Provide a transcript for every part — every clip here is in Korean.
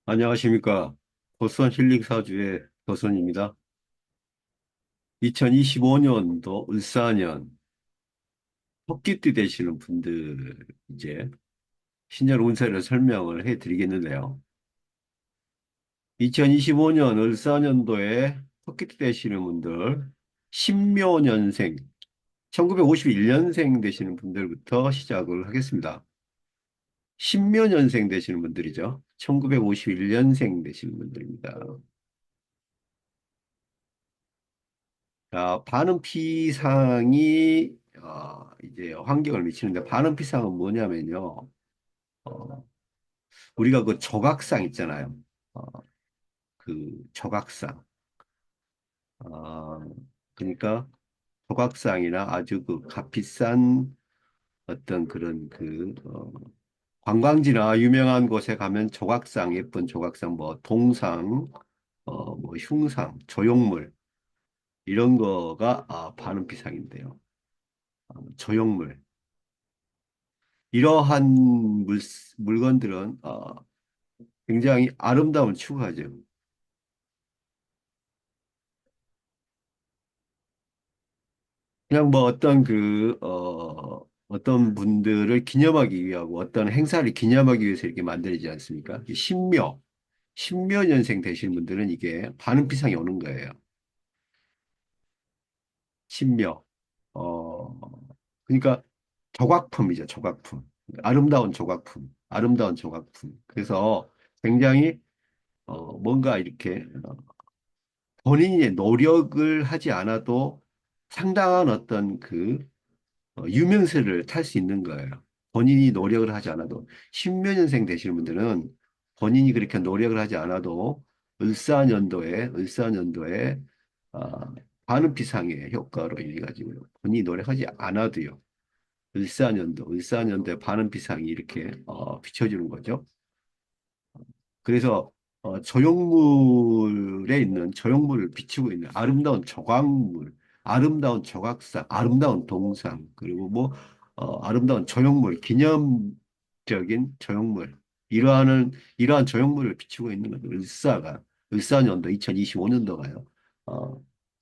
안녕하십니까. 보선 힐링 사주의 도선입니다. 2025년도 을사년 토끼띠 되시는 분들 이제 신년 운세를 설명을 해 드리겠는데요. 2025년 을사년도에 토끼띠 되시는 분들 신묘년생 1951년생 되시는 분들부터 시작을 하겠습니다. 신묘년생 되시는 분들이죠. 1951년생 되시는 분들입니다. 자, 반응피상이 이제 환경을 미치는데 반응피상은 뭐냐면요. 어, 우리가 그 조각상 있잖아요. 어, 그 조각상. 어, 그러니까 조각상이나 아주 그 값비싼 어떤 그런 관광지나 유명한 곳에 가면 조각상, 예쁜 조각상, 뭐 동상, 뭐 흉상, 조형물 이런 거가 반응피상인데요. 조형물. 이러한 물건들은 굉장히 아름다움을 추구하죠. 그냥 뭐 어떤 분들을 기념하기 위하고 어떤 행사를 기념하기 위해서 이렇게 만들지 않습니까? 이 신묘년생 되신 분들은 이게 반응피상이 오는 거예요. 신묘. 어, 그러니까 조각품이죠, 조각품. 아름다운 조각품. 아름다운 조각품. 그래서 굉장히 뭔가 이렇게 본인의 노력을 하지 않아도 상당한 어떤 유명세를 탈 수 있는 거예요. 본인이 노력을 하지 않아도. 십몇 년생 되시는 분들은 본인이 그렇게 노력을 하지 않아도 을사년도에, 아, 반은피상의 효과로 인해 가지고 본인이 노력하지 않아도요. 을사년도에 반은피상이 이렇게 비춰주는 거죠. 그래서 조형물에 있는 조형물을 비추고 있는 아름다운 조각물, 아름다운 조각상, 아름다운 동상, 그리고 뭐 아름다운 조형물, 기념적인 조형물 이러한 조형물을 비추고 있는 거죠. 을사년도 2025년도가요.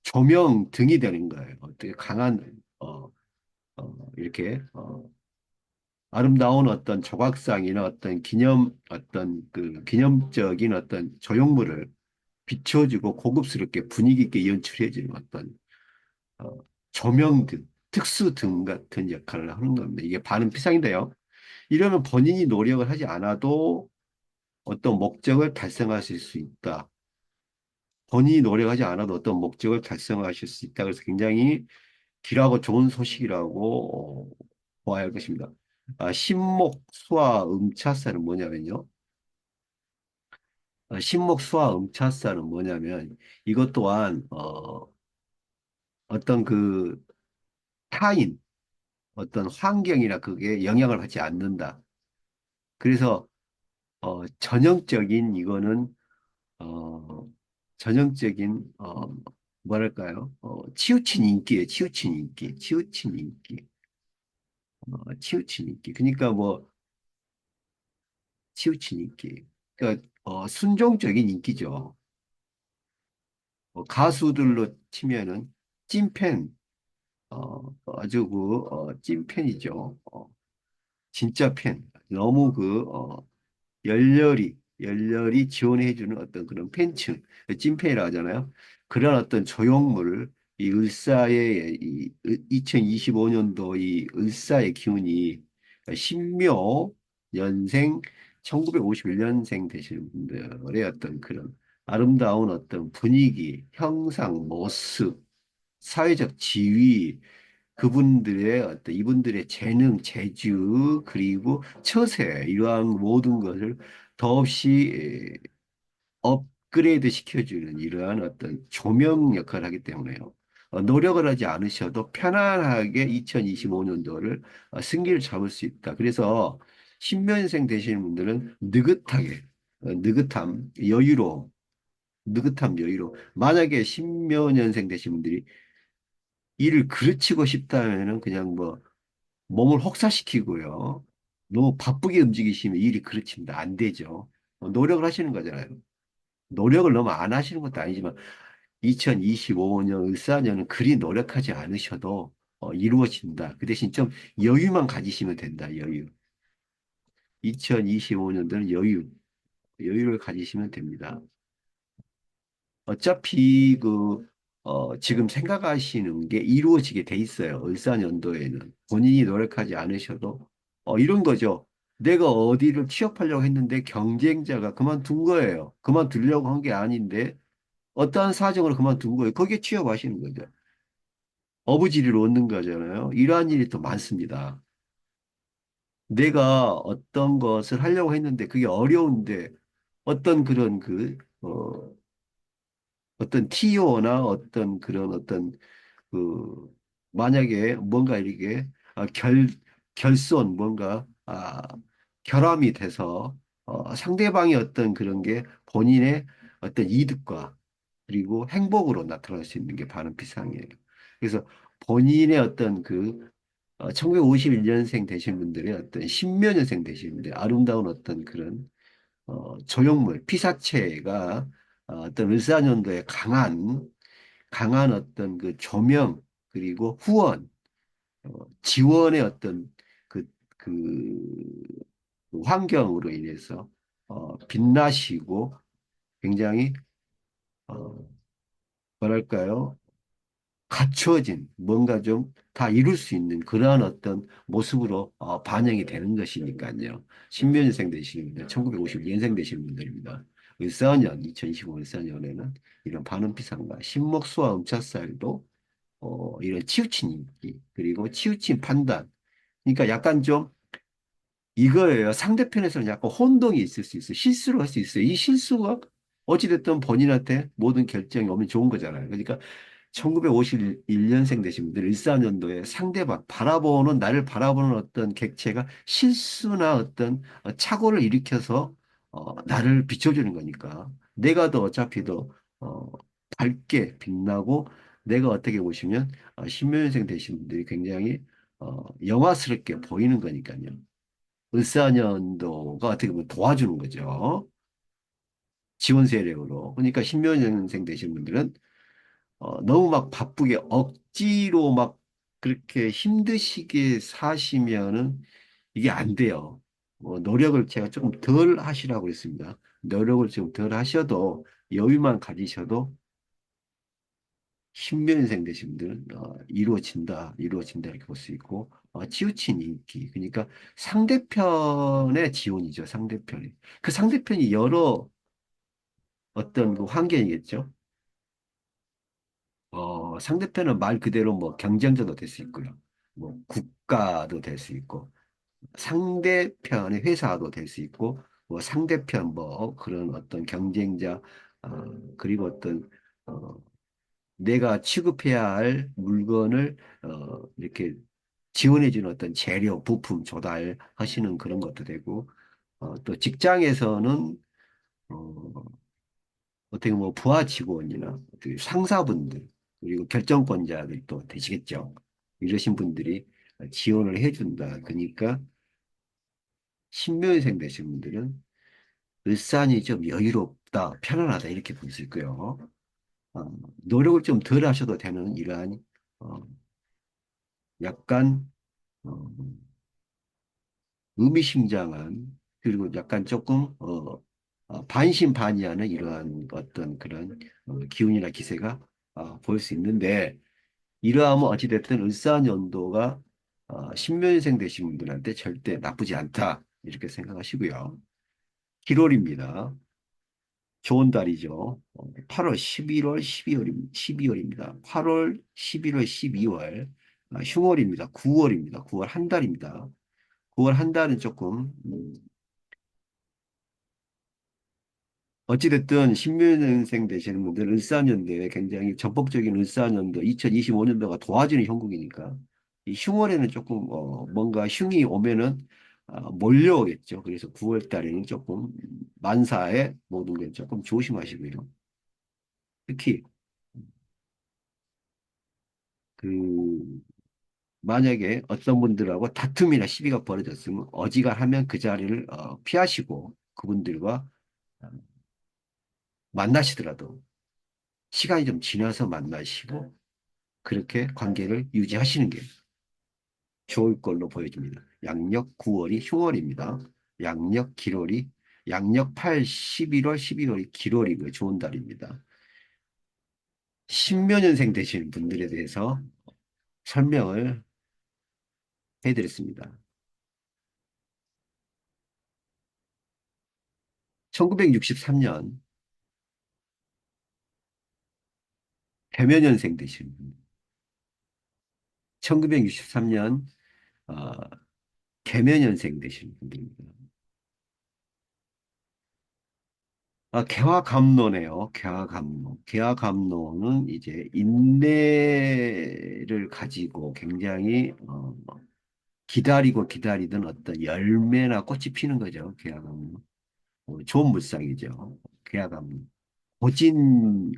조명 등이 되는 거예요. 되게 강한 이렇게 아름다운 어떤 조각상이나 어떤 기념적인 어떤 조형물을 비춰주고 고급스럽게 분위기 있게 연출해주는 어떤 어, 조명등, 특수등 같은 역할을 하는 겁니다. 이게 반은 피상인데요. 이러면 본인이 노력을 하지 않아도 어떤 목적을 달성하실 수 있다. 본인이 노력하지 않아도 어떤 목적을 달성하실 수 있다. 그래서 굉장히 길하고 좋은 소식이라고 보아야 할 것입니다. 신목, 수화, 음차사는 뭐냐면요. 신목, 수화, 음차사는 뭐냐면 이것 또한 어떤 타인, 어떤 환경이나 그게 영향을 받지 않는다. 그래서 전형적인 이거는 어, 전형적인 뭐랄까요? 치우친 인기에 치우친 인기, 치우친 인기. 그러니까 뭐 치우친 인기. 그러니까 순종적인 인기죠. 가수들로 치면은 찐팬, 아주 찐팬이죠. 진짜 팬. 너무 열렬히 지원해주는 어떤 그런 팬층, 찐팬이라고 하잖아요. 그런 어떤 조형물을 이 을사의 2025년도 이 을사의 기운이 신묘 연생 1951년생 되시는 분들의 어떤 그런 아름다운 어떤 분위기, 형상, 모습, 사회적 지위, 그분들의 어떤 이분들의 재능, 재주, 그리고 처세, 이러한 모든 것을 더없이 업그레이드 시켜주는 이러한 어떤 조명 역할을 하기 때문에요. 노력을 하지 않으셔도 편안하게 2025년도를 승기를 잡을 수 있다. 그래서 신면생 되시는 분들은 느긋하게, 느긋함, 여유로움. 만약에 신묘년생 되신 분들이 일을 그르치고 싶다면은 그냥 뭐 몸을 혹사시키고요. 너무 바쁘게 움직이시면 일이 그르칩니다. 안 되죠. 노력을 하시는 거잖아요. 노력을 너무 안 하시는 것도 아니지만 2025년 을사년은 그리 노력하지 않으셔도 이루어진다. 그 대신 좀 여유만 가지시면 된다. 여유. 2025년도는 여유를 가지시면 됩니다. 어차피 지금 생각하시는 게 이루어지게 돼 있어요. 을사년도에는. 본인이 노력하지 않으셔도 이런 거죠. 내가 어디를 취업하려고 했는데 경쟁자가 그만둔 거예요. 그만두려고 한 게 아닌데 어떠한 사정으로 그만둔 거예요. 거기에 취업하시는 거죠. 어부지리를 얻는 거잖아요. 이러한 일이 또 많습니다. 내가 어떤 것을 하려고 했는데 그게 어려운데 어떤 그런 어떤 TO나 어떤 그런 그, 만약에 뭔가 이렇게 결손, 뭔가, 결함이 돼서 상대방의 어떤 그런 게 본인의 어떤 이득과 그리고 행복으로 나타날 수 있는 게 반은피상이에요. 그래서 본인의 어떤 1951년생 되신 분들의 어떤 신묘년생 되신 분들의 아름다운 어떤 그런 조형물, 피사체가 어떤 을사년도에 강한 어떤 그 조명, 그리고 후원, 지원의 어떤 그, 그 환경으로 인해서 빛나시고 굉장히, 어, 뭐랄까요? 갖추어진 뭔가 좀 다 이룰 수 있는 그러한 어떤 모습으로 반영이 되는 것이니까요. 신묘년생 되시는 분들, 1952년생 되시는 분들입니다. 을사년, 2025 을사년에는 이런 반음피상과 신목수와 음차살도 이런 치우친 인기, 그리고 치우친 판단. 그러니까 약간 좀 이거예요. 상대편에서는 약간 혼동이 있을 수 있어요. 실수를 할 수 있어요. 이 실수가 어찌됐든 본인한테 모든 결정이 오면 좋은 거잖아요. 그러니까 1951년생 되신 분들 14년도에 상대방 나를 바라보는 어떤 객체가 실수나 어떤 착오를 일으켜서 나를 비춰주는 거니까 내가 더 어차피 더 어, 밝게 빛나고 내가 어떻게 보시면 신묘년생 되신 분들이 굉장히 영화스럽게 보이는 거니까요. 을사년도가 어떻게 보면 도와주는 거죠. 지원 세력으로. 그러니까 신묘년생 되신 분들은 너무 막 바쁘게 억지로 막 그렇게 힘드시게 사시면은 이게 안 돼요. 노력을 제가 조금 덜 하시라고 했습니다. 노력을 좀 덜 하셔도 여유만 가지셔도 신변생 되신 분들은 이루어진다 이렇게 볼 수 있고 치우친 인기 그러니까 상대편의 지원이죠. 상대편이 그 상대편이 여러 어떤 그 환경이겠죠. 상대편은 말 그대로 뭐 경쟁자도 될 수 있고요. 뭐 국가도 될 수 있고, 상대편의 회사도 될 수 있고, 뭐 상대편 뭐 그런 어떤 경쟁자, 그리고 어떤, 어, 내가 취급해야 할 물건을, 이렇게 지원해주는 어떤 재료, 부품 조달하시는 그런 것도 되고, 또 직장에서는, 어, 어떻게 뭐 부하 직원이나 어떻게 상사분들 그리고 결정권자들이 또 되시겠죠. 이러신 분들이 지원을 해준다. 그러니까 신묘생 되신 분들은 일산이 좀 여유롭다, 편안하다 이렇게 볼 수 있고요. 노력을 좀 덜 하셔도 되는 이러한 어, 약간 어, 의미심장한 그리고 약간 조금 반신반의하는 이러한 어떤 그런 기운이나 기세가 보일 수 있는데 이러하면 어찌됐든 을사연도가 신묘년생 되신 분들한테 절대 나쁘지 않다 이렇게 생각하시고요. 7월입니다. 좋은 달이죠. 8월, 11월, 12월입니다. 8월, 11월, 12월, 흉월입니다. 9월입니다. 9월 한 달입니다. 9월 한 달은 조금 어찌됐든 신민생 되시는 분들 을사년도에 굉장히 전폭적인 을사년도 2025년도가 도와주는 형국이니까 이 흉월에는 조금 뭔가 흉이 오면은 몰려오겠죠. 그래서 9월 달에는 조금 만사에 모든 게 조금 조심하시고요. 특히 그 만약에 어떤 분들하고 다툼이나 시비가 벌어졌으면 어지간하면 그 자리를 피하시고 그분들과 만나시더라도 시간이 좀 지나서 만나시고 그렇게 관계를 유지하시는 게 좋을 걸로 보여집니다. 양력 9월이 흉월입니다. 양력 기월이 양력 8, 11월, 12월이 기월이고 좋은 달입니다. 신묘년생 되시는 분들에 대해서 설명을 해드렸습니다. 1963년 개묘년생 되시는 분. 1963년 개묘년생 되시는 분들입니다. 개화감로네요. 개화감로. 개화감로는 이제 인내를 가지고 굉장히 기다리고 기다리던 어떤 열매나 꽃이 피는 거죠. 개화감로. 좋은 물상이죠. 개화감로. 고진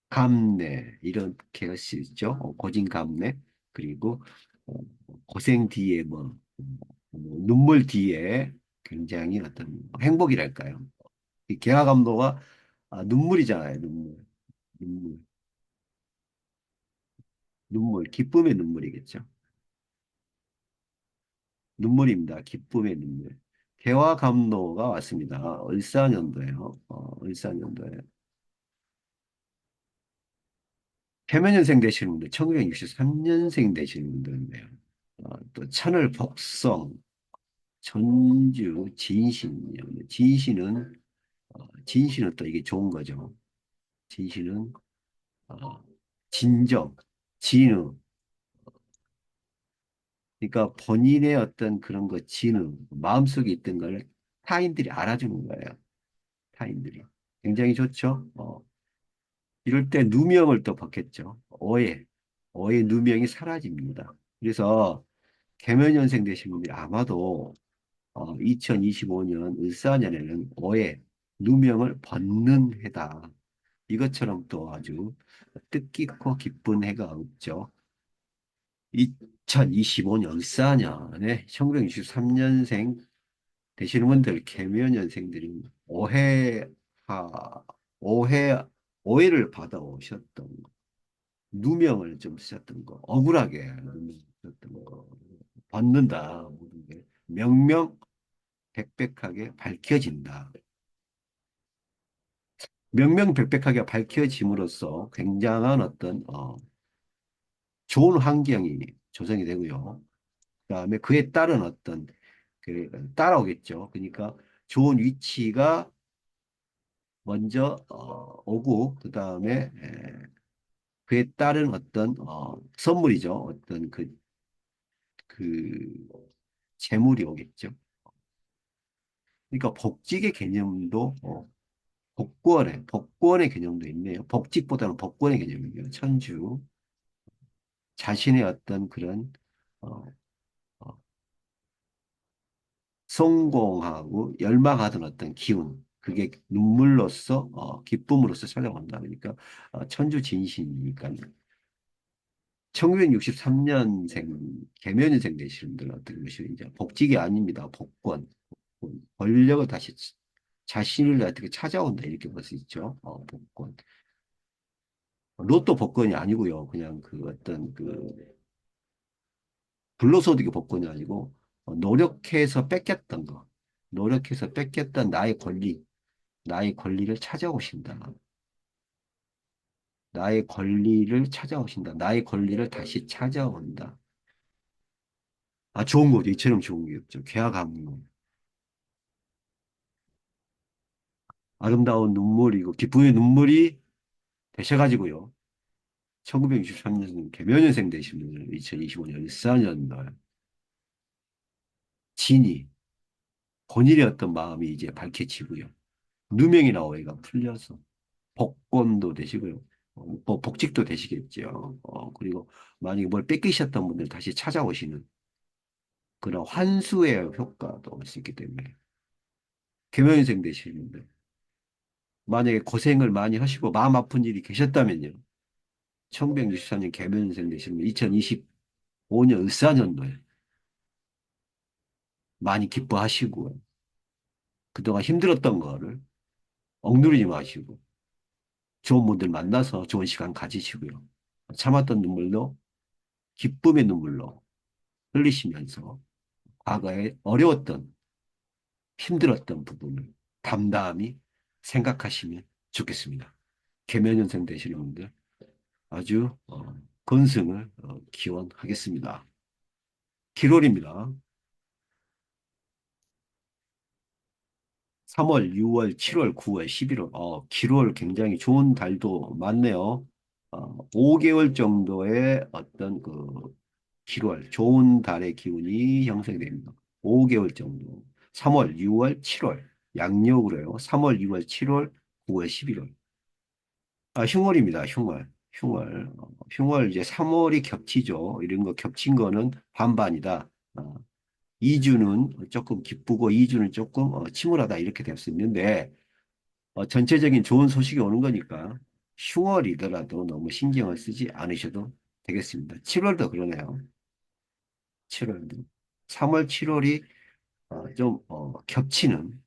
감래 이렇게 할 수 있죠. 고진 감래 그리고 어, 고생 뒤에 눈물 뒤에 굉장히 어떤 행복이랄까요. 이 개화감로가 눈물이잖아요. 눈물, 기쁨의 눈물이겠죠. 눈물입니다. 기쁨의 눈물. 개화감로가 왔습니다. 을사년도에요. 을사년도에. 해면년생 되시는 분들, 1963년생 되시는 분들인데요. 또 천을 복성, 전주, 진신이요. 진신은 또 이게 좋은 거죠. 진신은 어, 진정, 진의. 그러니까 본인의 어떤 그런 거, 진의, 마음속에 있던 걸 타인들이 알아주는 거예요. 타인들이. 굉장히 좋죠. 이럴 때 누명을 또 벗겠죠. 어의 누명이 사라집니다. 그래서 개면연생 되신 분들이 아마도 2025년 을사년에는 어의 누명을 벗는 해다. 이것처럼 또 아주 뜻깊고 기쁜 해가 없죠. 2025년 을사년에 1963년생 되시는 분들, 개묘년생들이 오해, 오해를 받아오셨던 거, 누명을 좀 쓰셨던 거, 억울하게 누명 쓰셨던 거, 받는다. 모든 게 명명백백하게 밝혀진다. 명명백백하게 밝혀짐으로써 굉장한 어떤 좋은 환경이 조성이 되고요. 그다음에 그에 따른 어떤 따라오겠죠. 그러니까 좋은 위치가 먼저 오고 그다음에 그에 따른 어떤 선물이죠. 어떤 그 재물이 오겠죠. 그러니까 복직의 개념도 복권의 개념도 있네요. 복직보다는 복권의 개념이에요. 천주 자신의 어떤 그런 어, 어, 성공하고 열망하던 어떤 기운 그게 눈물로서 기쁨으로서 찾아온다. 그러니까 천주 진신이니까 1963년생 개면인생 되시는 분들은 어떻게 보시면 이제 복직이 아닙니다. 복권. 권력을 다시 자신을 어떻게 찾아온다 이렇게 볼 수 있죠. 복권. 로또 복권이 아니고요. 그냥 그 어떤 불로소득의 복권이 아니고 노력해서 뺏겼던 거. 노력해서 뺏겼던 나의 권리를 찾아오신다. 나의 권리를 찾아오신다. 나의 권리를 다시 찾아온다. 좋은 거죠. 이처럼 좋은 게 없죠. 계약하면 아름다운 눈물이고 기쁨의 눈물이 되셔가지고요. 1963년 개묘년생 되신 분들 2025년 14년 진이 본인의 어떤 마음이 이제 밝혀지고요. 누명이나 오해가 풀려서 복권도 되시고요. 뭐 복직도 되시겠죠. 그리고 만약에 뭘 뺏기셨던 분들 다시 찾아오시는 그런 환수의 효과도 올 수 있기 때문에 개묘년생 되시는 분들 만약에 고생을 많이 하시고 마음 아픈 일이 계셨다면요. 1964년 개묘년생 되시면 2025년 을사년도에 많이 기뻐하시고 그동안 힘들었던 거를 억누르지 마시고 좋은 분들 만나서 좋은 시간 가지시고요. 참았던 눈물도 기쁨의 눈물로 흘리시면서 과거에 어려웠던 힘들었던 부분을 담담히 생각하시면 좋겠습니다. 계면연생 되시는 분들 아주 건승을 기원하겠습니다. 기롤입니다. 3월, 6월, 7월, 9월, 11월. 기롤 굉장히 좋은 달도 많네요. 5개월 정도의 어떤 그 기월, 좋은 달의 기운이 형성이 됩니다. 5개월 정도. 3월, 6월, 7월. 양력으로요. 3월, 6월, 7월, 9월, 11월. 흉월입니다. 흉월. 흉월. 흉월 이제 3월이 겹치죠. 이런 거 겹친 거는 반반이다. 2주는 조금 기쁘고 2주는 조금 침울하다 이렇게 될 수 있는데 전체적인 좋은 소식이 오는 거니까 흉월이더라도 너무 신경을 쓰지 않으셔도 되겠습니다. 7월도 그러네요. 7월도. 3월, 7월이 좀 겹치는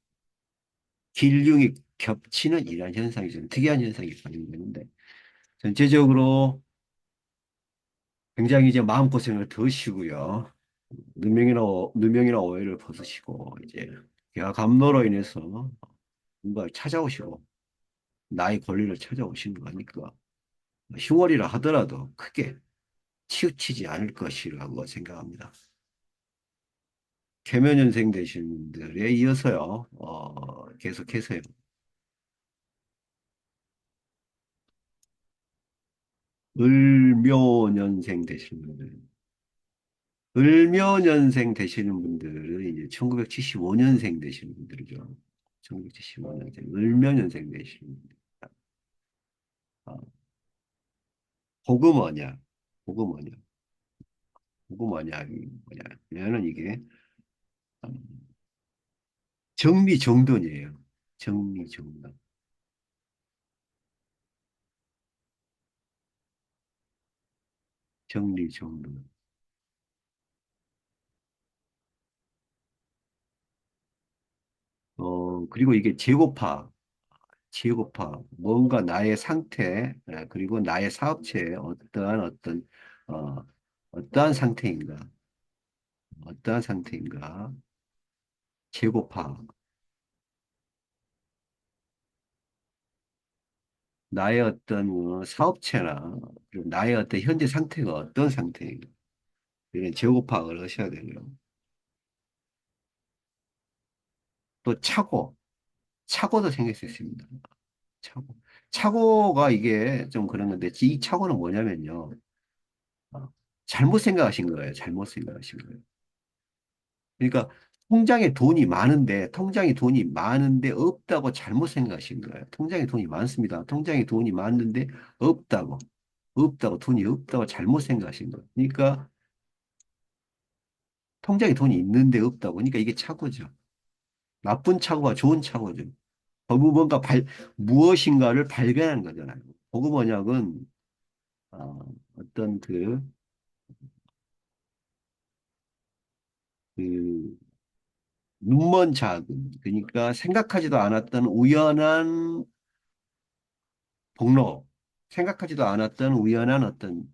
길흉이 겹치는 이러한 현상이 좀 특이한 현상이 발생되는데 전체적으로 굉장히 이제 마음고생을 더시고요. 누명이나 오해를 벗으시고 이제 개가 감로로 인해서 뭔가 찾아오시고 나의 권리를 찾아오시는 거니까 흉월이라 하더라도 크게 치우치지 않을 것이라고 생각합니다. 계면연생 되신 분들에 이어서요, 계속해서요. 을묘년생 되시는 분들. 을묘년생 되시는 분들은 이제 1975년생 되시는 분들이죠. 1975년생, 을묘년생 되시는 분들. 아, 복음언약, 복음언약, 복음언약이 뭐냐. 얘는 이게 정리정돈이에요. 정리정돈. 정리정돈. 그리고 이게 재고파, 뭔가 나의 상태, 그리고 나의 사업체의 어, 어떠한 상태인가, 어떠한 상태인가, 재고파, 나의 어떤 사업체나, 그리고 나의 어떤 현재 상태가 어떤 상태인가, 이런 재고 파악을 하셔야 되고요. 또 차고도 생길 수 있습니다. 차고. 차고가 이게 좀 그런 건데, 이 차고는 뭐냐면요. 어, 잘못 생각하신 거예요. 잘못 생각하신 거예요. 그러니까 통장에 돈이 많은데 없다고 잘못 생각하신 거예요. 통장에 돈이 많습니다. 통장에 돈이 많은데 없다고, 돈이 없다고 잘못 생각하신 거예요. 그러니까 통장에 돈이 있는데 없다고. 그러니까 이게 착오죠. 나쁜 착오가 좋은 착오죠. 뭔가 무엇인가를 발견하는 거잖아요. 보급 언약은 어떤 그 눈먼 자금, 그러니까 생각하지도 않았던 우연한 복로, 생각하지도 않았던 우연한 어떤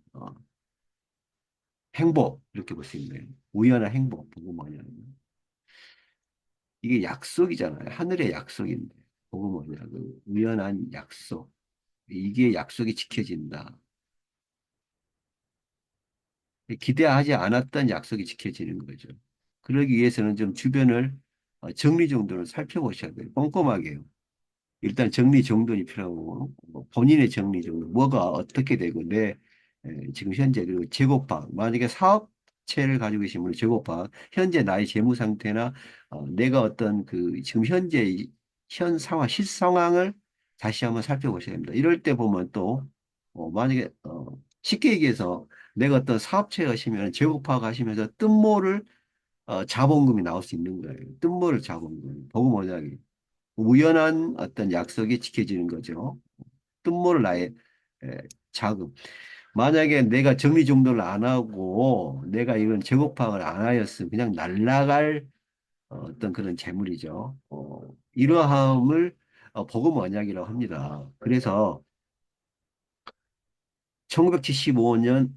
행복 이렇게 볼 수 있네요. 우연한 행복, 보고 뭐냐. 이게 약속이잖아요. 하늘의 약속인데 보고 뭐냐. 그 우연한 약속. 이게 약속이 지켜진다. 기대하지 않았던 약속이 지켜지는 거죠. 그러기 위해서는 좀 주변을 정리정돈을 살펴보셔야 돼요. 꼼꼼하게요. 일단 정리정돈이 필요하고 본인의 정리정돈, 뭐가 어떻게 되고 지금 현재 그리고 재고파 만약에 사업체를 가지고 계신 분은 재고파 현재 나의 재무 상태나 내가 어떤 지금 현재 현 상황 실상황을 다시 한번 살펴보셔야 됩니다. 이럴 때 보면 또 만약에 쉽게 얘기해서 내가 어떤 사업체에 가시면 재고파 가시면서 뜬모를 자본금이 나올 수 있는 거예요. 뜬모를 자본금 보고 뭐냐 우연한 어떤 약속이 지켜지는 거죠. 뜻모를 나의 에, 자금. 만약에 내가 정리정돈을 안 하고 내가 이런 재고 파악을 안 하였으면 그냥 날라갈 어떤 그런 재물이죠. 이러함을 보고원약이라고 합니다. 그래서 1975년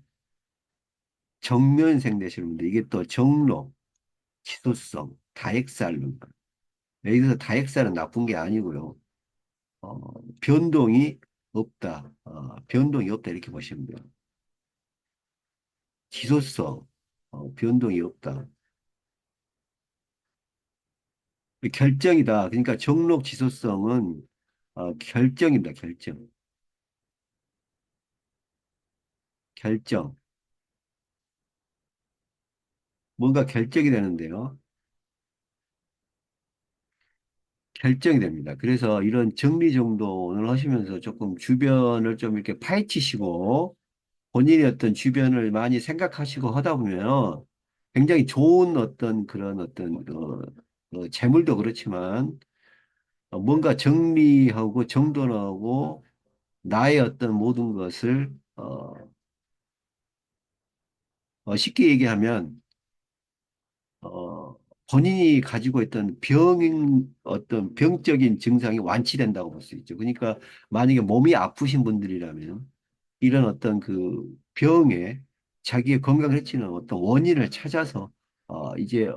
정면생 되시는 분들 이게 또 정록, 치소성, 다액살론 여기서 다액살은 나쁜 게 아니고요. 어, 변동이 없다. 변동이 없다 이렇게 보시면 돼요. 지소성, 변동이 없다. 결정이다. 그러니까 정록 지소성은 결정입니다. 결정. 결정. 뭔가 결정이 되는데요. 결정이 됩니다. 그래서 이런 정리정돈을 하시면서 조금 주변을 좀 이렇게 파헤치시고 본인의 어떤 주변을 많이 생각하시고 하다 보면 굉장히 좋은 어떤 그런 어떤 재물도 그렇지만 뭔가 정리하고 정돈하고 나의 어떤 모든 것을 쉽게 얘기하면 어, 본인이 가지고 있던 어떤 병적인 증상이 완치된다고 볼 수 있죠. 그러니까 만약에 몸이 아프신 분들이라면 이런 어떤 그 병에 자기의 건강을 해치는 어떤 원인을 찾아서 이제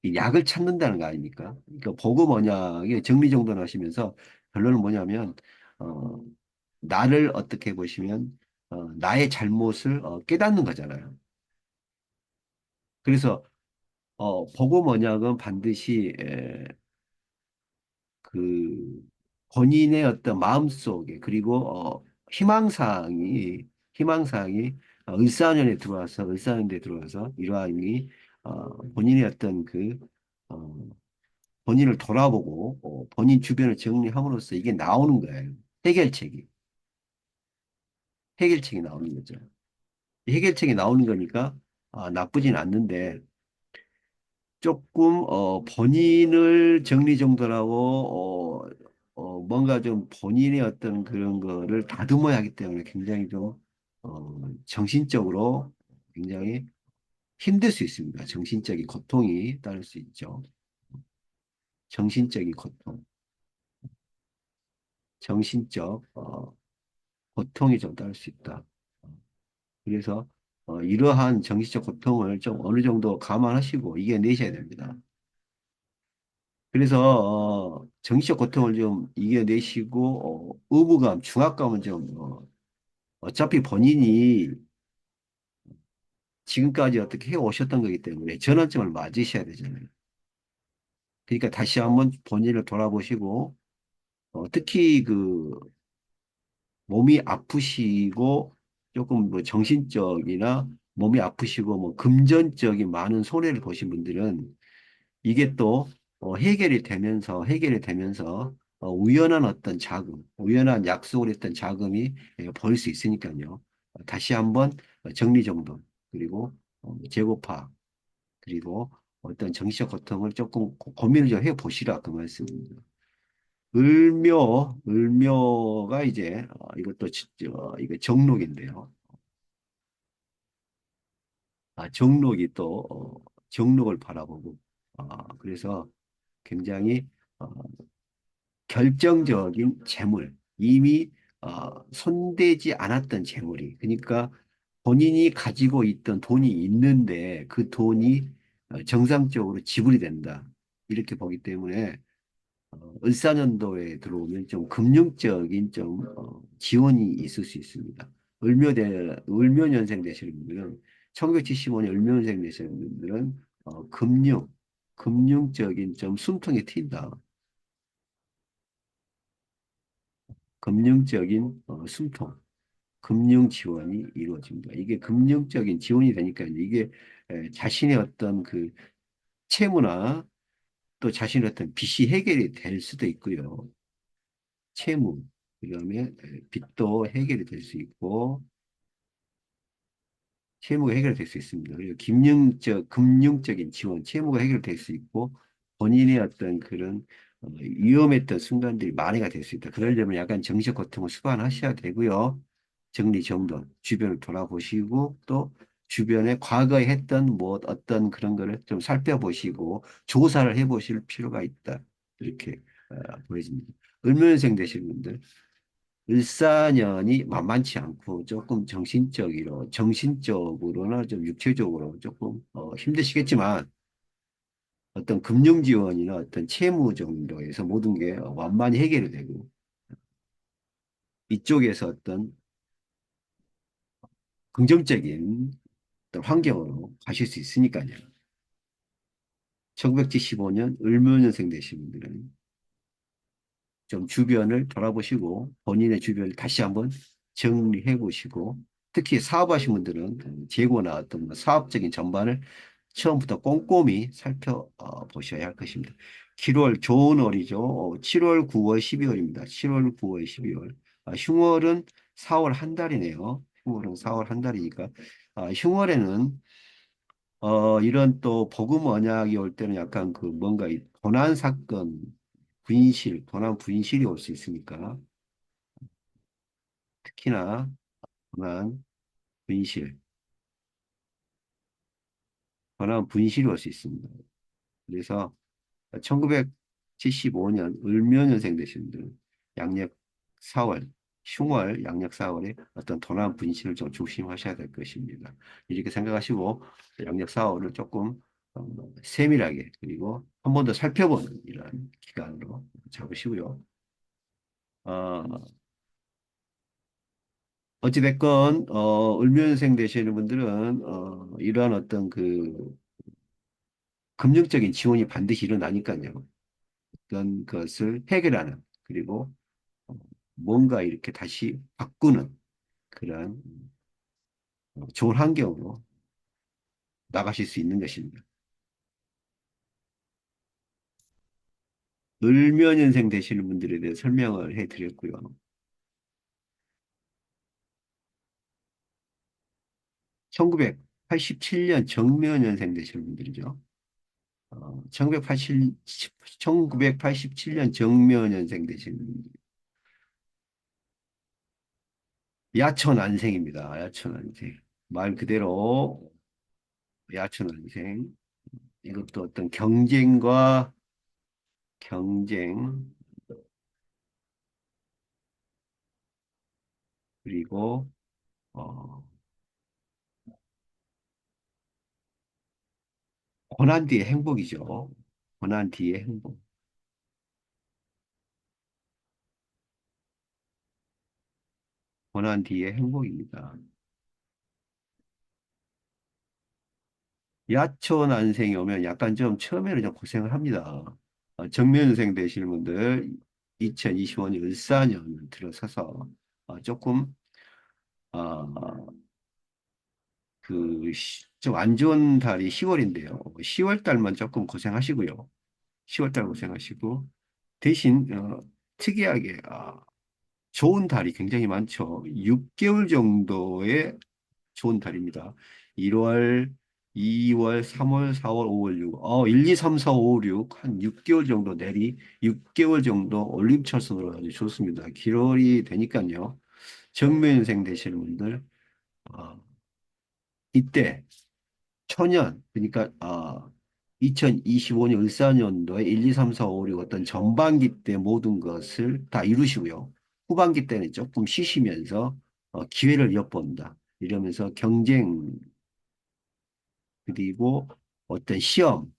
이 약을 찾는다는 거 아닙니까? 그러니까 보고번약의 정리정돈을 하시면서 결론은 뭐냐면 어, 나를 어떻게 보시면 나의 잘못을 깨닫는 거잖아요. 그래서 보고번약은 반드시 그 본인의 어떤 마음속에 그리고 희망사항이 을사년에 들어와서 이러함이 본인의 어떤 어, 본인을 돌아보고 본인 주변을 정리함으로써 이게 나오는 거예요. 해결책이 해결책이 나오는 거죠. 이 해결책이 나오는 거니까 나쁘진 않는데 조금 본인을 정리정돈하고 뭔가 좀 본인의 어떤 그런 거를 다듬어야 하기 때문에 굉장히 좀 정신적으로 굉장히 힘들 수 있습니다. 정신적인 고통이 따를 수 있죠. 정신적인 고통, 정신적 고통이 좀 따를 수 있다. 그래서 이러한 정신적 고통을 좀 어느 정도 감안하시고 이겨내셔야 됩니다. 그래서 정신적 고통을 좀 이겨내시고 의무감, 중압감은 좀 어차피 본인이 지금까지 어떻게 해오셨던 거기 때문에 전환점을 맞으셔야 되잖아요. 그러니까 다시 한번 본인을 돌아보시고 특히 그 몸이 아프시고 조금 뭐 정신적이나 몸이 아프시고 뭐 금전적인 많은 손해를 보신 분들은 이게 또 해결이 되면서 우연한 어떤 자금, 우연한 약속을 했던 자금이 보일 수 있으니까요. 다시 한번 정리정돈 그리고 재고파 그리고 어떤 정치적 고통을 조금 고민을 좀 해보시라 그 말씀입니다. 을묘가 이제 이것도 이거 정록인데요. 정록이 또 정록을 바라보고 그래서 굉장히 어, 결정적인 재물, 이미 손대지 않았던 재물이, 그러니까 본인이 가지고 있던 돈이 있는데 그 돈이 정상적으로 지불이 된다. 이렇게 보기 때문에 을사년도에 들어오면 좀 금융적인 좀 지원이 있을 수 있습니다. 을묘년생 되시는 분들은 1975년 을묘년생 되시는 분들은 금융적인 좀 숨통이 트인다. 금융적인 숨통, 금융 지원이 이루어집니다. 이게 금융적인 지원이 되니까 이게 자신의 어떤 그 채무나 또 자신의 어떤 빚이 해결이 될 수도 있고요. 채무, 그다음에 빚도 해결이 될 수 있고 채무가 해결될 수 있습니다. 그리고 금융적인 지원, 채무가 해결될 수 있고 본인의 어떤 그런 위험했던 순간들이 만회가 될 수 있다. 그러려면 약간 정신적 고통을 수반하셔야 되고요. 정리정돈, 주변을 돌아보시고 또 주변에 과거에 했던 뭐 어떤 그런 거를 좀 살펴보시고 조사를 해보실 필요가 있다. 이렇게 보여집니다. 을묘년생 되시는 분들, 을사년이 만만치 않고 조금 정신적으로나 좀 육체적으로 조금 힘드시겠지만 어떤 금융 지원이나 어떤 채무 정도에서 모든 게 완만히 해결이 되고 이쪽에서 어떤 긍정적인 어떤 환경으로 가실 수 있으니까요. 1975년 을묘년생 되신 분들은 좀 주변을 돌아보시고 본인의 주변을 다시 한번 정리해 보시고 특히 사업하신 분들은 재고나 어떤 뭐 사업적인 전반을 처음부터 꼼꼼히 살펴보셔야 할 것입니다. 7월 좋은 월이죠. 7월, 9월, 12월입니다. 7월, 9월, 12월. 흉월은 4월 한 달이네요. 흉월은 4월 한 달이니까 흉월에는 이런 또 복음 언약이 올 때는 약간 그 뭔가 이 도난 사건, 도난 분실이 올 수 있으니까 특히나 도난, 분실, 도난 분실이 올 수 있습니다. 그래서 1975년 을묘년생 되신 분들은 양력 4월, 흉월, 양력 4월에 어떤 도난 분실을 좀 조심하셔야 될 것입니다. 이렇게 생각하시고 양력 4월을 조금 세밀하게 그리고 한 번 더 살펴보는 이런 기간으로 잡으시고요. 어, 어찌됐건 을묘년생 되시는 분들은 이러한 어떤 그 금융적인 지원이 반드시 일어나니까요. 어떤 것을 해결하는 그리고 어, 뭔가 이렇게 다시 바꾸는 그런 좋은 환경으로 나가실 수 있는 것입니다. 을묘년생 되시는 분들에 대해 설명을 해드렸고요. 1987년 정묘년생 되시는 분들이죠. 1987년 정묘년생 되시는 분들. 야천안생입니다. 야천안생. 말 그대로 야천안생. 이것도 어떤 경쟁, 그리고, 어, 고난 뒤의 행복이죠. 고난 뒤의 행복. 고난 뒤의 행복입니다. 야초난생이 오면 약간 좀 처음에는 좀 고생을 합니다. 정년생 되시는 분들 2025년 을사년을 들어서서 조금 어, 좀 안 좋은 달이 10월인데요. 10월 달만 조금 고생하시고요. 10월 달 고생하시고 대신 특이하게 좋은 달이 굉장히 많죠. 6개월 정도의 좋은 달입니다. 1월, 2월, 3월, 4월, 5월, 6월. 1, 2, 3, 4, 5, 6. 한 6개월 정도 6개월 정도 올림차순으로 아주 좋습니다. 기월이 되니까요. 정묘연생 되시는 분들, 어, 이때 초년, 그러니까 2025년 을사년도에 1, 2, 3, 4, 5, 6 어떤 전반기 때 모든 것을 다 이루시고요. 후반기 때는 조금 쉬시면서 기회를 엿본다. 이러면서 경쟁 그리고 어떤 시험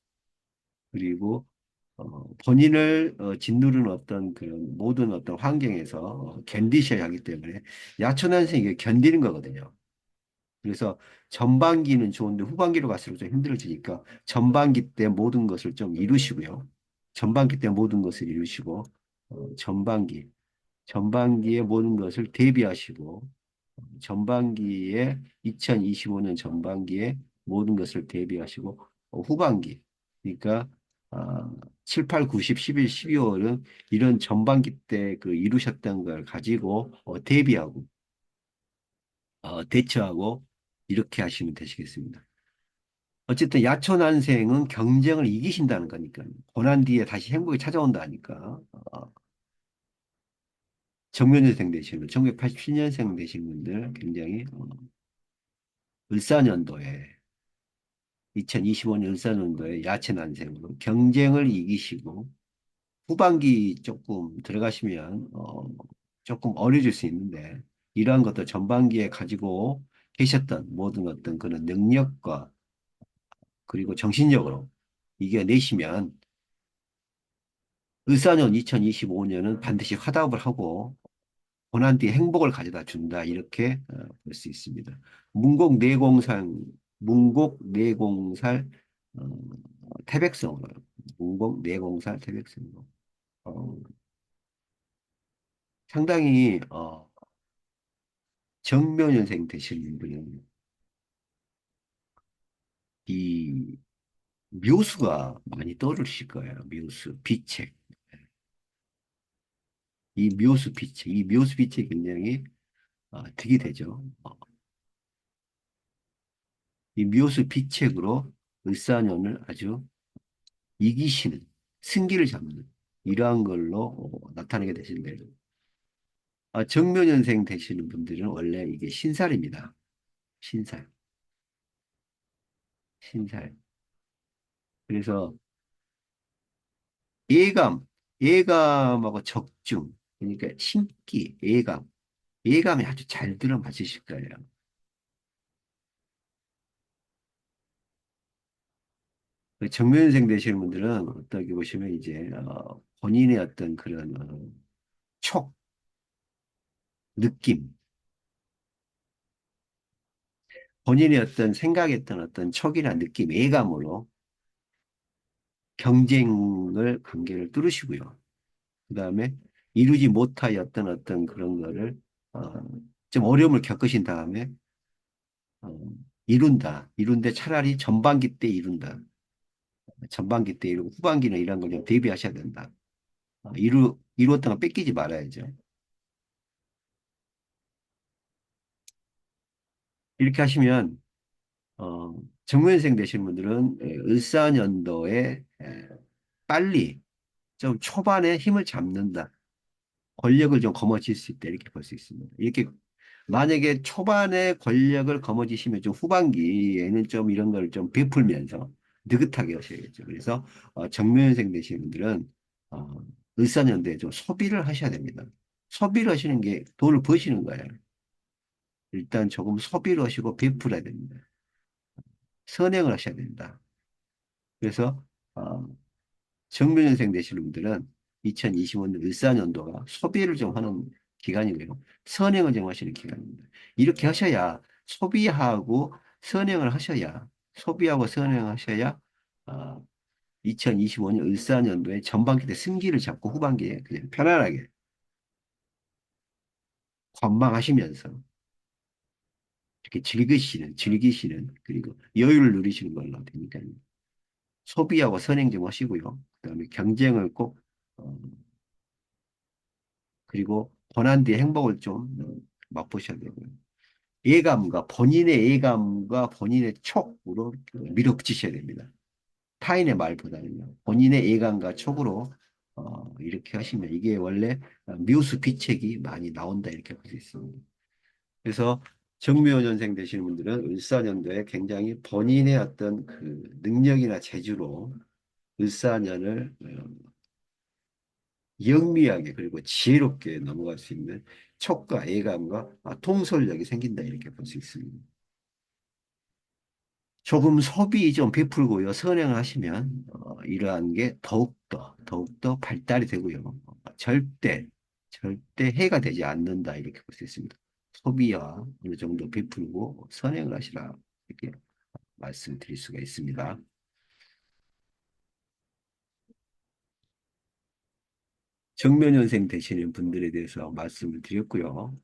그리고 본인을 짓누르는 어떤 그런 모든 어떤 환경에서 견디셔야 하기 때문에 야천한생 이게 견디는 거거든요. 그래서 전반기는 좋은데 후반기로 갈수록 좀 힘들어지니까 전반기 때 모든 것을 좀 이루시고요. 전반기 때 모든 것을 이루시고 전반기에 모든 것을 대비하시고 전반기에 2025년 전반기에 모든 것을 대비하시고 후반기 그러니까 7, 8, 9, 10, 11, 12월은 이런 전반기 때 그 이루셨던 걸 가지고 대비하고 대처하고 이렇게 하시면 되시겠습니다. 어쨌든 야초난생은 경쟁을 이기신다는 거니까 고난 뒤에 다시 행복이 찾아온다니까 정면여생 되시는 분, 1987년생 되신 분들 굉장히 을사년도에 2025년 을사년도에 야채난생으로 경쟁을 이기시고 후반기 조금 들어가시면 조금 어려질 수 있는데 이러한 것도 전반기에 가지고 계셨던 모든 어떤 그런 능력과 그리고 정신력으로 이겨내시면 을사년 2025년은 반드시 화답을 하고 고난 뒤에 행복을 가져다 준다 이렇게 볼 수 있습니다. 문곡 내공살 문곡 내공살 어, 태백성으로 문곡 내공살 태백성으로 어, 상당히 정묘년생 되시는 분은 이 묘수가 많이 떠오르실 거예요. 묘수, 비책. 이 묘수 비책이 굉장히 득이 되죠. 이 묘수 비책으로 을사년을 아주 이기시는, 승기를 잡는 이러한 걸로 나타나게 되시는데요. 정묘년생 되시는 분들은 원래 이게 신살입니다. 신살, 신살. 그래서 예감, 예감하고 적중, 그러니까 신기, 예감이 아주 잘 들어맞으실 거예요. 그 정면생 되시는 분들은 어떻게 보시면 이제 본인의 어떤 그런 촉, 느낌, 본인의 어떤 생각했던 어떤 촉이나 느낌, 예감으로 경쟁을 관계를 뚫으시고요. 그 다음에 이루지 못하였던 어떤 그런 거를 어, 좀 어려움을 겪으신 다음에 어, 이룬데 차라리 전반기 때 이룬다. 전반기 때 이루고 후반기는 이런 걸 좀 대비하셔야 된다. 이루었던 거 뺏기지 말아야죠. 이렇게 하시면 정무현생 되시는 분들은 을사년도에 빨리 좀 초반에 힘을 잡는다. 권력을 좀 거머쥘 수 있다. 이렇게 볼 수 있습니다. 이렇게 만약에 초반에 권력을 거머쥐시면 좀 후반기에는 좀 이런 걸 좀 베풀면서 느긋하게 하셔야겠죠. 그래서 정묘현생 되시는 분들은 어, 을사년도에 좀 소비를 하셔야 됩니다. 소비를 하시는 게 돈을 버시는 거예요. 일단 조금 소비를 하시고 베풀어야 됩니다. 선행을 하셔야 된다. 그래서 어, 정묘년생 되시는 분들은 2025년 을사년도가 소비를 좀 하는 기간이고요. 선행을 좀 하시는 기간입니다. 이렇게 하셔야 소비하고 선행을 하셔야 소비하고 선행하셔야 2025년 을사년도에 전반기 때 승기를 잡고 후반기에 그냥 편안하게 관망하시면서 이렇게 즐기시는 그리고 여유를 누리시는 걸로 되니까요. 소비하고 선행 좀 하시고요. 그다음에 경쟁을 꼭 그리고 고난 뒤에 행복을 좀 맛보셔야 되고요. 예감과 본인의 촉으로 밀어붙이셔야 됩니다. 타인의 말보다는요. 본인의 예감과 촉으로 이렇게 하시면 이게 원래 묘수 비책이 많이 나온다 이렇게 볼 수 있습니다. 그래서 정묘년생 되시는 분들은 을사년도에 굉장히 본인의 어떤 그 능력이나 재주로 을사년을 영리하게 그리고 지혜롭게 넘어갈 수 있는 촉과 애감과 통솔력이 생긴다 이렇게 볼 수 있습니다. 조금 소비 좀 베풀고요. 선행을 하시면 이러한 게 더욱더 발달이 되고요. 절대 해가 되지 않는다 이렇게 볼 수 있습니다. 소비와 어느 정도 베풀고 선행을 하시라 이렇게 말씀드릴 수가 있습니다. 정면연생 되시는 분들에 대해서 말씀을 드렸고요.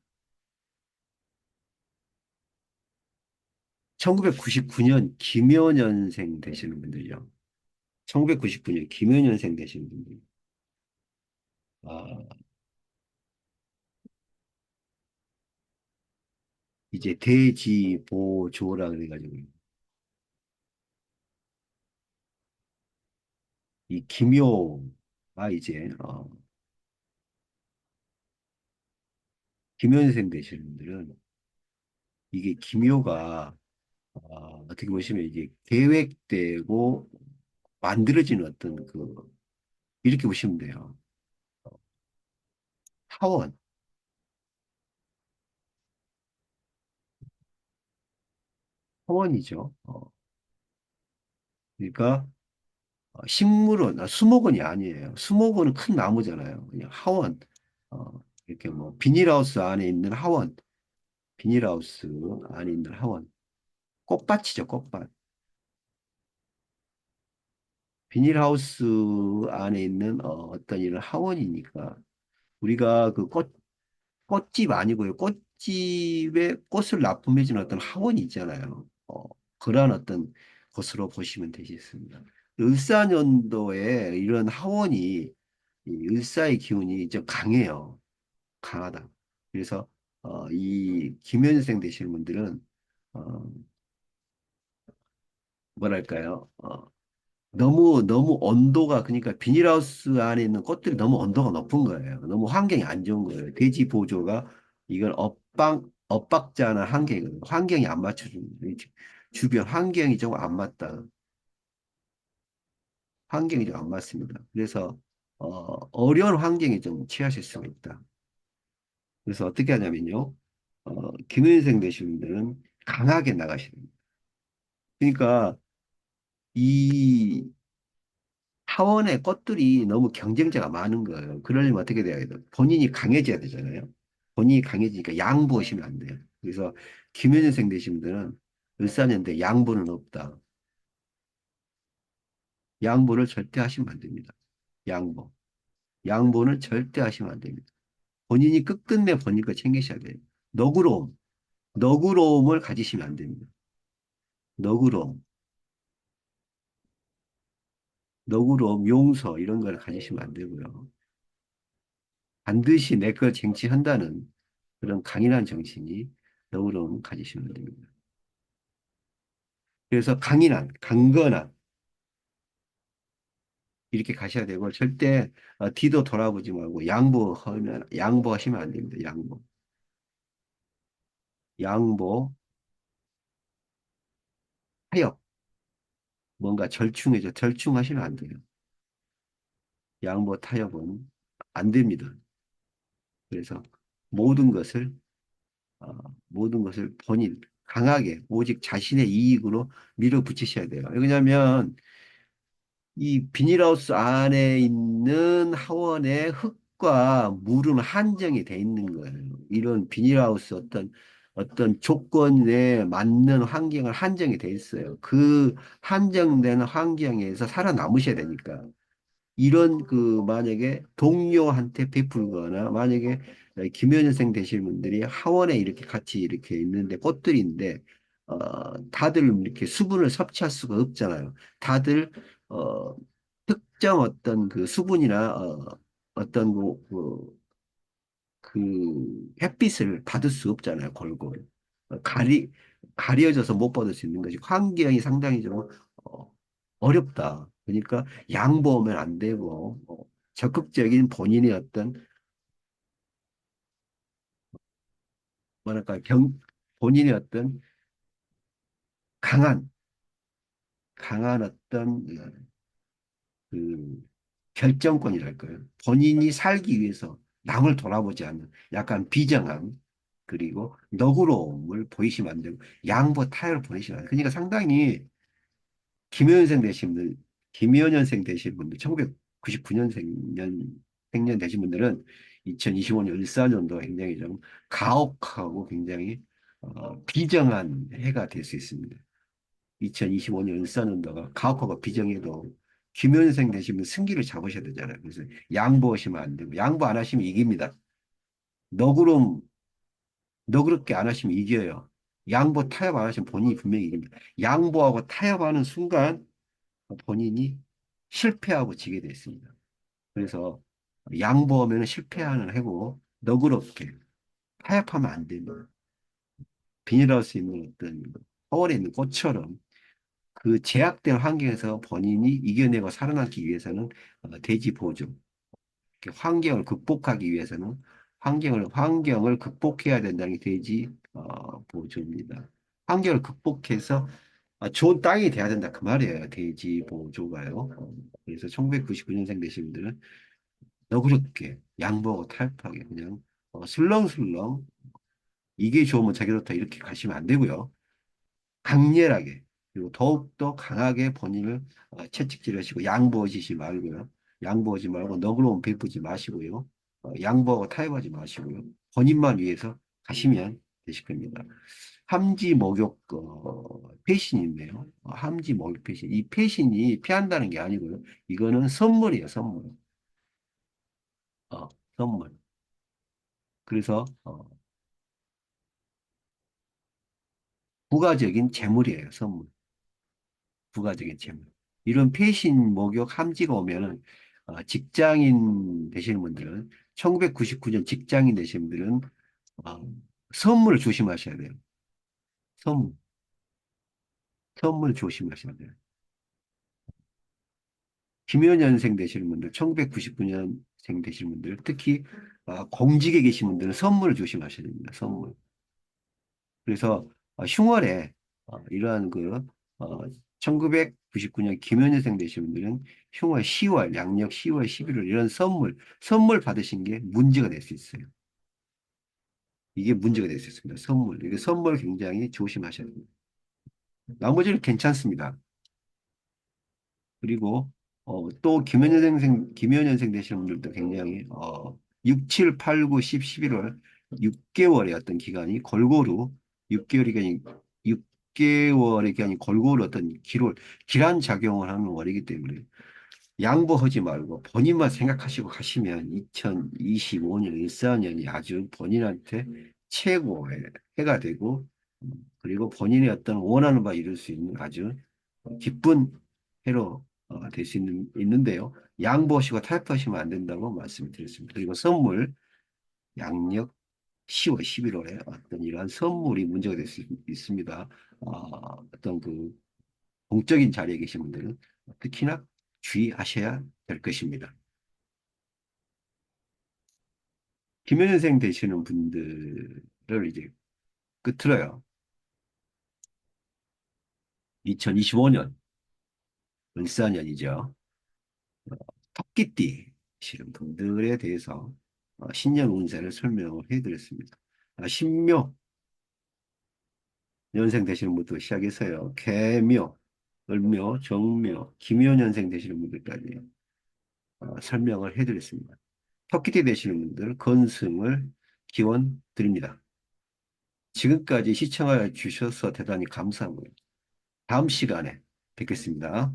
1999년 김효년생 되시는 분들이요. 1999년 김효년생 되시는 분들. 아, 이제 대지보조라 그래가지고 이 김효가 이제 김효년생 되시는 분들은 이게 김효가 어떻게 보시면 이게 계획되고 만들어지는 어떤 그 이렇게 보시면 돼요. 하원, 하원이죠. 그러니까 식물은, 수목원이 아니에요. 수목원은 큰 나무잖아요. 그냥 하원, 이렇게 뭐 비닐하우스 안에 있는 하원, 비닐하우스 안에 있는 하원, 꽃밭이죠, 꽃밭. 비닐하우스 안에 있는 어떤 이런 하원이니까 우리가 그 꽃집 아니고요. 꽃집에 꽃을 납품해주는 어떤 하원이 있잖아요. 그러한 어떤 것으로 보시면 되겠습니다. 을사년도에 이런 하원이 이 을사의 기운이 좀 강해요. 강하다. 그래서 이 김현생 되시는 분들은 어, 뭐랄까요? 너무 온도가 그러니까 비닐하우스 안에 있는 꽃들이 너무 온도가 높은 거예요. 너무 환경이 안 좋은 거예요. 대지 보조가 이건 엇박자나 환경이거든요. 환경이 안 맞춰주는 거예요. 주변 환경이 좀 안 맞다. 환경이 좀 안 맞습니다. 그래서 어려운 환경에 좀 취하실 수가 있다. 그래서 어떻게 하냐면요. 김은생 되신 분들은 강하게 나가시는 거예요. 그러니까 이 타원의 것들이 너무 경쟁자가 많은 거예요. 그러려면 어떻게 돼야 돼요? 본인이 강해져야 되잖아요. 본인이 강해지니까 양보하시면 안 돼요. 그래서 김현생생 되신 분들은 을사년대 양보는 없다. 양보를 절대 하시면 안 됩니다. 양보. 양보는 절대 하시면 안 됩니다. 본인이 끝끝내 본인 거 챙기셔야 돼요. 너그러움. 너그러움을 가지시면 안 됩니다. 너그러움. 너그러움, 용서 이런 걸 가지시면 안 되고요. 반드시 내 걸 쟁취한다는 그런 강인한 정신이 너그러움 가지시면 됩니다. 그래서 강인한, 강건한 이렇게 가셔야 되고 절대 뒤도 돌아보지 말고 양보하시면 안 됩니다. 양보. 양보, 타협, 뭔가 절충하시면 안 돼요. 양보, 타협은 안 됩니다. 그래서 모든 것을 모든 것을 본인 강하게 오직 자신의 이익으로 밀어붙이셔야 돼요. 왜냐하면 이 비닐하우스 안에 있는 하원의 흙과 물은 한정이 돼 있는 거예요. 이런 비닐하우스 어떤 조건에 맞는 환경을 한정이 돼 있어요. 그 한정된 환경에서 살아남으셔야 되니까. 이런 만약에 동료한테 베풀거나 만약에 김현생 되실 분들이 하원에 이렇게 같이 이렇게 있는데 꽃들인데 다들 이렇게 수분을 섭취할 수가 없잖아요. 다들 어, 특정 어떤 그 수분이나 어떤 그 햇빛을 받을 수 없잖아요. 골고루 가려져서 못 받을 수 있는 것이 환경이 상당히 좀 어렵다. 그러니까 양보하면 안 되고 적극적인 본인의 어떤 뭐랄까 본인의 어떤 강한 어떤 그 결정권이랄까요. 본인이 살기 위해서 남을 돌아보지 않는 약간 비정함 그리고 너그러움을 보이시면 안 되고 양보 타협을 보이시면 안 돼요. 그러니까 상당히 김효연생 되신 분들, 김효연생 되신 분들, 1999년생 생년 되신 분들은 2025년 을사년도 굉장히 좀 가혹하고 굉장히 비정한 해가 될 수 있습니다. 2025년 을사년도가 가혹하고 비정해도 김효연생 되시면 승기를 잡으셔야 되잖아요. 그래서 양보하시면 안 되고 양보 안 하시면 이깁니다. 너그럼 너그럽게 안 하시면 이겨요. 양보 타협 안 하시면 본인이 분명히 이깁니다. 양보하고 타협하는 순간 본인이 실패하고 지게 돼 있습니다. 그래서 양보하면 실패하는 해고 너그럽게 타협하면 안 됩니다. 비닐하우스에 있는 어떤 허원에 있는 꽃처럼 그 제약된 환경에서 본인이 이겨내고 살아남기 위해서는 대지 보조, 이렇게 환경을 극복하기 위해서는 환경을 극복해야 된다는 게 대지 보조입니다. 환경을 극복해서 좋은 땅이 돼야 된다 그 말이에요. 대지 보조가요. 그래서 1999년생 되신 분들은 너그럽게 양보하고 타협하게 그냥 슬렁슬렁 이게 좋으면 자기 좋다 이렇게 가시면 안 되고요. 강렬하게 그리고 더욱더 강하게 본인을 채찍질하시고 양보하시지 말고요. 양보하지 말고 너그러움 베푸지 마시고요. 양보하고 타협하지 마시고요. 본인만 위해서 가시면 되실 겁니다. 함지 목욕 패신이 있네요. 함지 목욕 패신. 이 패신이 피한다는 게 아니고요. 이거는 선물이에요, 선물. 어, 선물. 그래서 부가적인 재물이에요, 선물. 부가적인 재물. 이런 패신, 목욕, 함지가 오면은 직장인 되시는 분들은 1999년 직장인 되시는 분들은 어, 선물을 조심하셔야 돼요. 선물, 선물 조심하셔야 돼요. 김연년생 되시는 분들, 1999년생 되시는 분들, 특히 공직에 계신 분들은 선물을 조심하셔야 됩니다. 선물. 그래서 흉월에 이러한 어, 1999년 김연년생 되신 분들은 흉월 10월, 양력 10월, 11월 이런 선물 받으신 게 문제가 될 수 있어요. 이게 문제가 될 수 있습니다. 선물. 이게 선물 굉장히 조심하셔야 됩니다. 나머지는 괜찮습니다. 그리고 또 김연년생 되시는 분들도 굉장히 6, 7, 8, 9, 10, 11월 6개월의 어떤 기간이 골고루 6개월이 기간이 6개월의 기간이 골고루 어떤 기란 작용을 하는 월이기 때문에 양보하지 말고 본인만 생각하시고 가시면 2025년, 14년이 아주 본인한테 최고의 해가 되고 그리고 본인의 어떤 원하는 바 이룰 수 있는 아주 기쁜 해로 될 수 있는데요. 양보하시고 타협하시면 안 된다고 말씀드렸습니다. 그리고 선물, 양력 10월, 11월에 어떤 이러한 선물이 문제가 될 수 있습니다. 어떤 공적인 자리에 계신 분들은 특히나 주의하셔야 될 것입니다. 김현생 되시는 분들을 이제 끝으로요. 2025년, 을사년이죠. 토끼띠 되시는 분들에 대해서 신년 운세를 설명을 해드렸습니다. 신묘 년생 되시는 분부터 시작해서요. 개묘, 을묘, 정묘, 김묘년생 되시는 분들까지 설명을 해드렸습니다. 토끼띠 되시는 분들 건승을 기원 드립니다. 지금까지 시청해 주셔서 대단히 감사하고요. 다음 시간에 뵙겠습니다.